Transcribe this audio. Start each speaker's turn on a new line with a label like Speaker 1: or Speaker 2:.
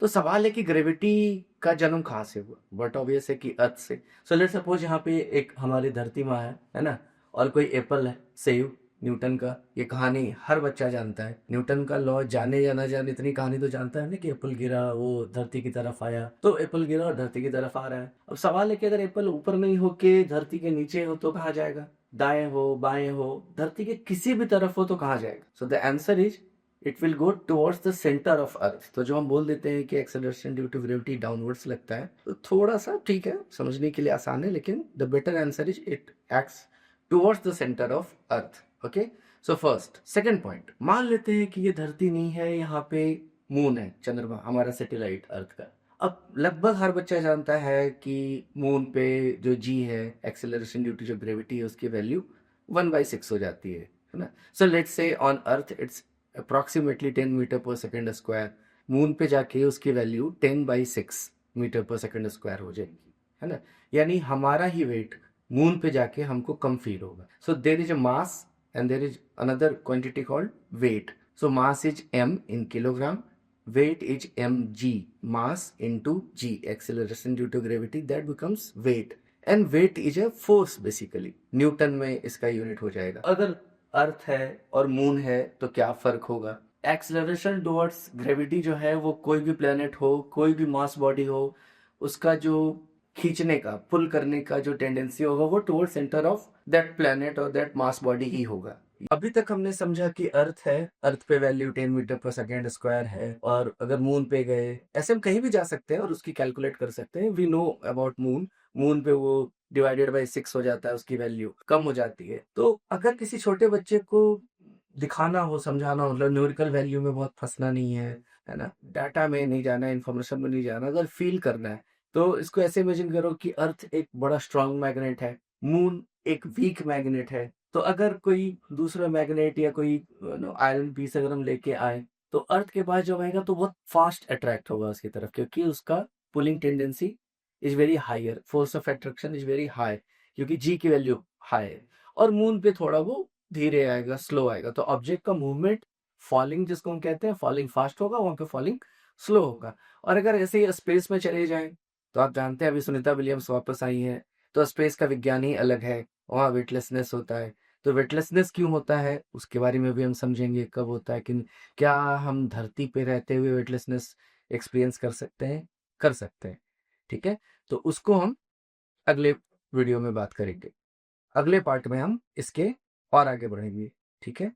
Speaker 1: तो सवाल है कि ग्रेविटी का जन्म कहाँ से हुआ? बट ऑब्वियस है कि अर्थ से। सो लेट्स सपोज यहाँ पे एक हमारी धरती माँ है ना? और कोई एप्पल है, सेब, न्यूटन का। ये कहानी हर बच्चा जानता है। न्यूटन का लॉ जाने या ना जाने, इतनी कहानी तो जानता है ना कि एप्पल गिरा, वो धरती की तरफ आया, तो एप्पल गिरा और धरती की तरफ आ रहा है। अब सवाल है कि अगर एप्पल ऊपर नहीं होके धरती के नीचे हो तो कहाँ जाएगा? दाएं हो, बाएं हो, धरती के किसी भी तरफ हो तो कहाँ जाएगा? So the answer is it will go towards the centre of earth. तो जो हम बोल देते हैं कि acceleration due to gravity downwards लगता है, तो थोड़ा सा ठीक है, समझने के लिए आसान है, लेकिन the better answer is it acts towards the centre of earth. Okay, so first. Second point, मान लेते हैं कि ये धरती नहीं है, यहाँ पे मून है, चंद्रमा, हमारा सैटेलाइट अर्थ का। अब लगभग हर बच्चा जानता है कि मून पे जो जी है, एक्सेलरेशन ड्यू टू जो ग्रेविटी है, उसकी वैल्यू 1/6 हो जाती है ना? So let's say on earth it's approximately 10 metre per second square. Moon पे जाके उसकी value 10/6 metre per second square हो जाएगी, है ना? यानी हमारा ही वेट मून पे जाके हमको कम फील होगा। So there is a mass and there is another quantity called weight. So mass is m in kilogram, weight is mg, mass into g, acceleration due to gravity, that becomes weight, and weight is a force basically, Newton में इसका unit हो जाएगा। अगर अर्थ है और moon है तो क्या फर्क होगा? एक्सेलरेशन टुवर्ड्स ग्रेविटी जो है वो कोई भी प्लेनेट हो, कोई भी मास बॉडी हो, उसका जो खींचने का, पुल करने का जो टेंडेंसी होगा वो toward centre of that planet और दैट मास बॉडी ही होगा। अभी तक हमने समझा कि अर्थ है, अर्थ पे value 10 metre per second square है, और अगर मून पे गए, ऐसे हम कहीं भी जा सकते हैं और उसकी कैलकुलेट कर सकते हैं। We know about moon. Moon पे वो डिवाइडेड बाई 6 हो जाता है, उसकी वैल्यू कम हो जाती है। तो अगर किसी छोटे बच्चे को दिखाना हो, समझाना हो, मतलब न्यूमेरिकल वैल्यू में बहुत फंसना नहीं है ना? डाटा में नहीं जाना है, इन्फॉर्मेशन में नहीं जाना, अगर फील करना है तो इसको ऐसे इमेजिन करो कि अर्थ एक बड़ा स्ट्रांग मैग्नेट है, मून एक वीक मैग्नेट है। तो अगर कोई दूसरा मैग्नेट या कोई आयरन पीस अगर हम लेके आए, तो अर्थ के पास जो आएगा तो बहुत फास्ट अट्रैक्ट होगा उसकी तरफ, क्योंकि उसका pulling tendency is very higher, force of attraction is very high, क्योंकि जी की वैल्यू हाई है। और मून पे थोड़ा वो धीरे आएगा, स्लो आएगा। तो ऑब्जेक्ट का मूवमेंट, फॉलिंग जिसको हम कहते हैं, फॉलिंग फास्ट होगा, वहां पे फॉलिंग स्लो होगा। और अगर ऐसे ही स्पेस में चले जाएं, तो आप जानते हैं अभी सुनीता विलियम्स वापस आई है, तो स्पेस का विज्ञान ही अलग है, वहाँ वेटलेसनेस होता है। तो वेटलेसनेस क्यों होता है उसके बारे में भी हम समझेंगे, कब होता है, कि क्या हम धरती पे रहते हुए वेटलेसनेस एक्सपीरियंस कर सकते हैं? कर सकते हैं। ठीक है, तो उसको हम अगले वीडियो में बात करेंगे। अगले पार्ट में हम इसके और आगे बढ़ेंगे। ठीक है।